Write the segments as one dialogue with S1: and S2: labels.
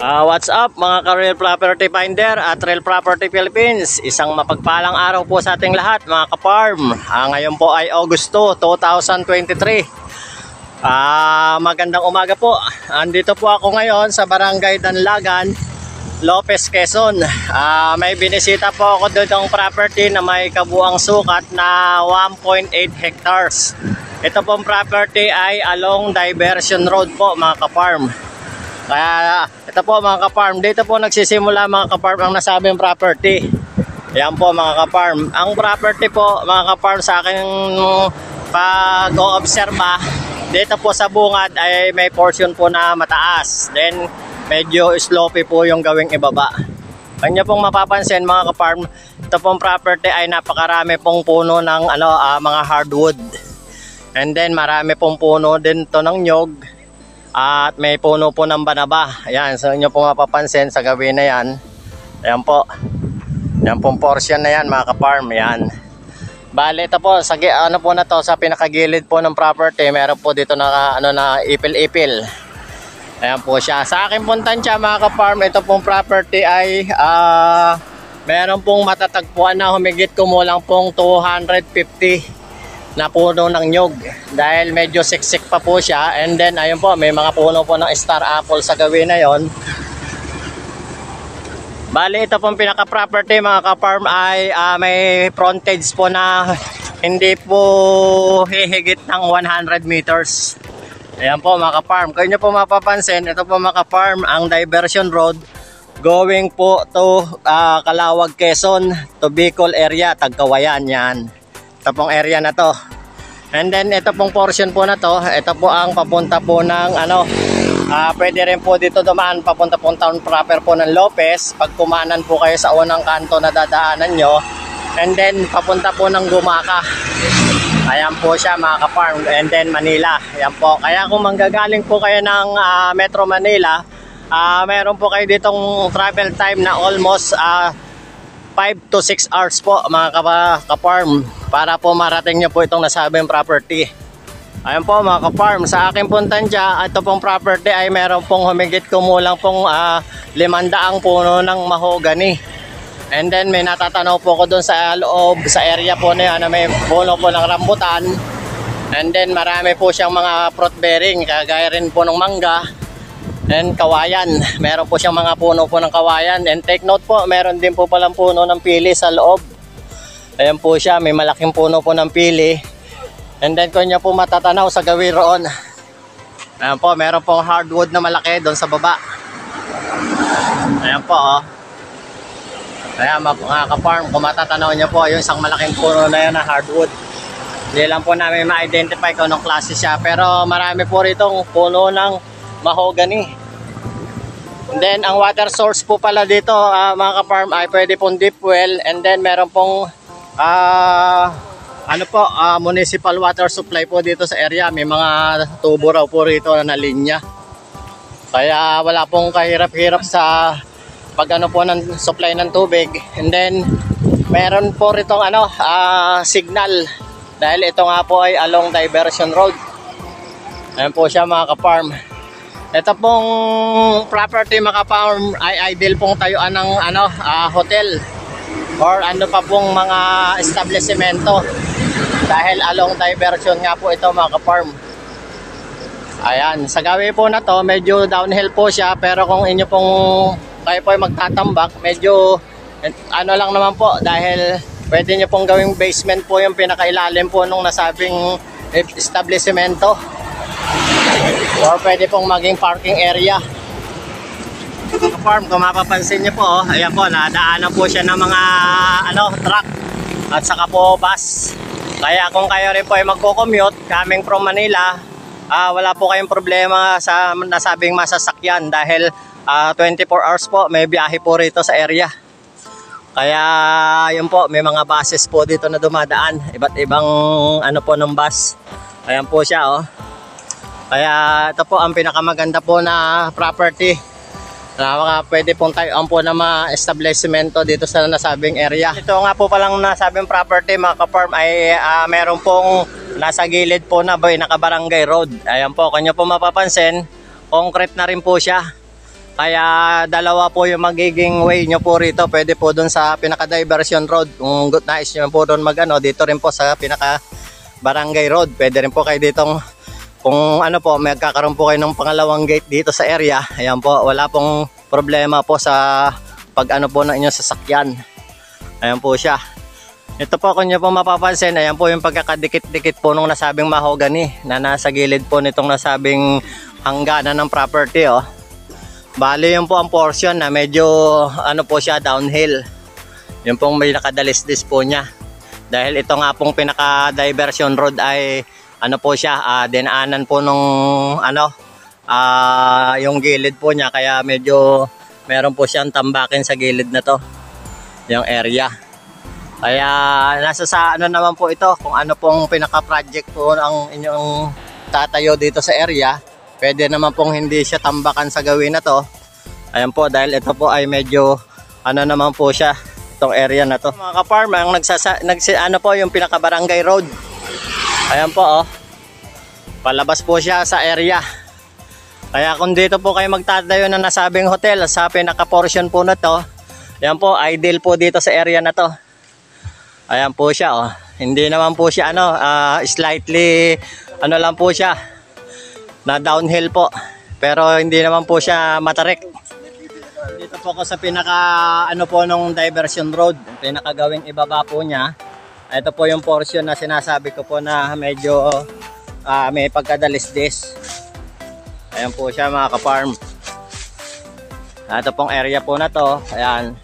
S1: What's up mga ka-Real Property Finder at Real Property Philippines. Isang mapagpalang araw po sa ating lahat mga ka-farm. Ngayon po ay Agosto 2023. Magandang umaga po. Andito po ako ngayon sa Barangay Danlagan, Lopez, Quezon. May binisita po ako doon ng property na may kabuang sukat na 1.8 hectares. Ito pong property ay along Diversion Road po mga ka-farm. Kaya ito po mga ka-farm, dito po nagsisimula mga ka-farm ang nasabing property. Yan po mga ka-farm. Ang property po mga ka-farm sa aking pag-o-obserba, dito po sa bungad ay may portion po na mataas. Then medyo slopey po yung gawing ibaba. Kanya pong mapapansin mga ka-farm, ito pong property ay napakarami pong puno ng mga hardwood. And then marami pong puno din to ng nyog. At may puno po ng banaba. Ayan, so inyo po mapapansin sa gabi na yan. Ayan po. Ayan pong portion na yan mga ka-farm. Ayan. Bale, ito po, sa, po na to, sa pinakagilid po ng property, meron po dito na, na ipil-ipil. Ayan po siya. Sa akin pong tansya mga ka-farm, ito pong property ay meron pong matatagpuan na humigit kumulang pong 250 na puno ng nyog dahil medyo siksik pa po siya. And then ayun po, may mga puno po ng star apple sa gawin na yon. Bali, ito pong pinaka property mga ka-farm ay may frontage po na hindi po hihigit ng 100 meters. Ayan po mga ka-farm, kaya nyo po mapapansin, ito po mga ka-farm ang Diversion Road going po to Calawag, Quezon to Bicol area, Tagkawayan. Yan, ito pong area na to. And then ito pong portion po na to, ito po ang papunta po ng pwede rin po dito dumaan papunta po town proper po ng Lopez. Pag kumanan po kayo sa unang kanto na dadaanan nyo. And then papunta po ng Gumaka. Ayan po siya mga ka-farm. And then Manila. Ayan po. Kaya kung manggagaling po kayo ng Metro Manila, meron po kayo ditong travel time na almost 5 to 6 hours po mga ka-farm para po marating nyo po itong nasabing property. Ayan po mga ka-farm, sa akin pong tansya, ito pong property ay meron pong humigit kumulang pong 500 puno ng mahogany. And then may natatanaw po ko doon sa loob, sa area po na yan na may puno po ng rambutan. And then marami po siyang mga fruit bearing, kagaya rin po ng mangga and kawayan. Meron po siyang mga puno po ng kawayan. And take note po, meron din po palang puno ng pili sa loob. Ayan po siya, may malaking puno po ng pili. And then kung nyo po matatanaw sa gawin roon, ayan po, meron pong hardwood na malaki doon sa baba. Ayan po, oh. Ayan mga ka-farm, kung matatanaw nyo po, yung isang malaking puno na yan na hardwood. Hindi lang po namin ma-identify kung anong klase siya, pero marami po ritong puno ng mahogany. And then ang water source po pala dito mga ka-farm ay pwede pong deep well. And then meron pong municipal water supply po dito sa area. May mga tubo raw po rito na linya. Kaya wala pong kahirap-hirap sa pag po ng supply ng tubig. And then meron po rito signal dahil ito nga po ay along Diversion Road. Ayan po siya mga ka-farm. Ito pong property mga ka-farm ay ideal pong tayuan ng hotel or pa pong mga establishmento dahil along diversion nga po ito mga ka-farm. Ayan, sa gawi po na to medyo downhill po siya, pero kung inyo pong kayo po ay magtatambak, medyo lang naman po dahil pwede nyo pong gawing basement po yung pinakailalim po nung nasabing establishmento. Or pwede pong maging parking area. Farm, kung mapapansin nyo po, ayan po, nadaanan po siya ng mga truck at saka po bus. Kaya kung kayo rin po ay magko-commute coming from Manila, wala po kayong problema sa nasabing masasakyan dahil 24 hours po may biyahe po rito sa area. Kaya yun po, may mga buses po dito na dumadaan, iba't ibang po ng bus. Ayan po siya, oh. Kaya ito po ang pinakamaganda po na property na pwede pong tayuan po na mga establishmento dito sa nasabing area. Ito nga po palang nasabing property mga ka-farm ay meron pong nasa gilid po na nakabarangay road. Ayan po, kanya po mapapansin, concrete na rin po siya. Kaya dalawa po yung magiging way nyo po rito. Pwede po doon sa pinaka-diversion road. Kung nais nyo po doon magano, dito rin po sa pinaka-barangay road. Pwede rin po kayo ditong, kung ano po, magkakaroon po kayo ng pangalawang gate dito sa area. Ayan po, wala pong problema po sa pag ano po ng inyong sasakyan. Ayan po siya. Ito po kung nyo po mapapansin, ayan po yung pagkakadikit-dikit po nung nasabing mahogany na nasa gilid po nitong nasabing hangganan ng property. Oh. Bali yun po ang portion na medyo ano po siya, downhill. Yung pong may nakadalisdis po niya. Dahil ito nga pong pinaka-diversion road ay ano po siya, dinaanan po nung ano, yung gilid po niya. Kaya medyo meron po siyang tambakin sa gilid na to, yung area. Kaya nasa sa ano naman po ito, kung ano pong pinaka-project po ang inyong tatayo dito sa area. Pwede naman pong hindi siya tambakan sa gawin na to. Ayan po, dahil ito po ay medyo ano naman po siya, itong area na to. Mga ka-farm, ang ano po yung pinaka-barangay road. Ayan po, oh. Palabas po siya sa area. Kaya kung dito po kayo magtatayo na nasabing hotel sa pinaka-portion po na to, ayan po, ideal po dito sa area na to. Ayan po siya, oh. Hindi naman po siya ano, slightly ano lang po siya, na downhill po, pero hindi naman po siya matarik. Dito po ako sa pinaka ano po nung diversion road, pinakagawing ibaba po niya. Ito po yung portion na sinasabi ko po na medyo may pagkadalisdis. Ayan po siya mga ka-farm. Ito pong area po na to, ayan,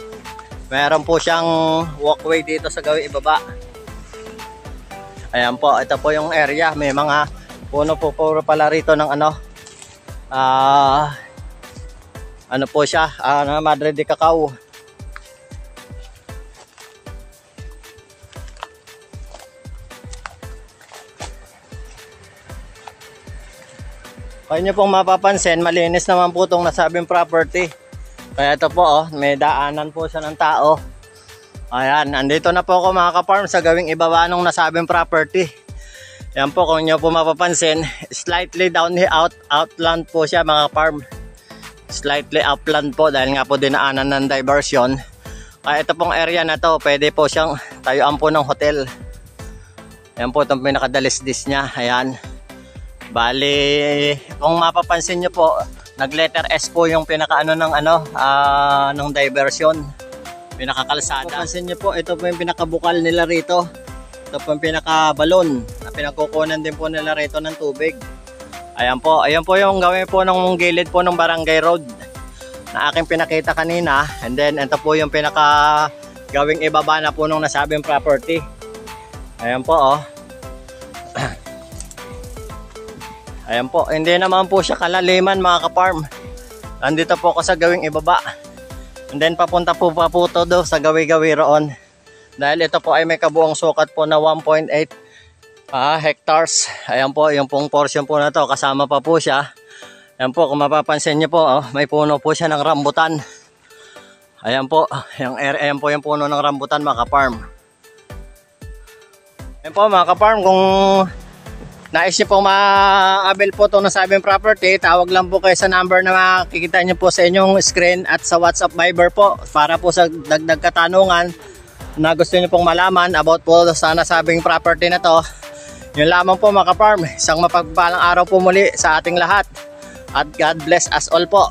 S1: meron po siyang walkway dito sa gawing ibaba. Ayan po, ito po yung area, may mga puno po pala rito ng ano, ano po siya, Madre de Cacao. Kaya nyo pong mapapansin, malinis naman po itong nasabing property. Kaya ito po, oh, may daanan po siya ng tao. Ayan, andito na po ako mga ka-farm sa gawing ibaba nung nasabing property. Yan po, kung nyo po mapapansin, slightly outland po siya mga farm. Slightly upland po dahil nga po dinaanan ng diversion. Kaya ito pong area na to, pwede po siyang tayuan po ng hotel. Yan po itong pinakadalisdis niya. Ayan. Bali, kung mapapansin nyo po, nag-letter S po yung pinakaano ng ano, ng diversion. Pinakakalsada. Mapapansin nyo po, ito po yung pinakabukal nila rito. Ito po yung pinaka-balon na pinagkukunan din po nila rito ng tubig. Ayan po yung gawin po ng gilid po ng barangay road na aking pinakita kanina. And then ito po yung pinaka-gawing ibaba na po nung nasabing property. Ayan po, oh. Ayan po, hindi naman po siya kalaliman mga ka-farm. Nandito po ako sa gawing ibaba. And then papunta po to do sa gawi-gawi roon. Dahil ito po ay may kabuong sukat po na 1.8 hectares. Ayan po, yung pong portion po na to, kasama pa po siya. Ayan po, kung mapapansin nyo po, oh, may puno po siya ng rambutan. Ayan po, ayan po yung puno ng rambutan mga ka-farm. Ayan po mga ka-farm, kung nais nyo po ma-avail po itong nasabing property, tawag lang po kayo sa number na makikita nyo po sa inyong screen at sa WhatsApp Viber po para po sa dagdag katanungan na gusto nyo pong malaman about po sa nasabing property na to. Yun lamang po mga ka-farm, isang mapagpalang araw po muli sa ating lahat at God bless us all po.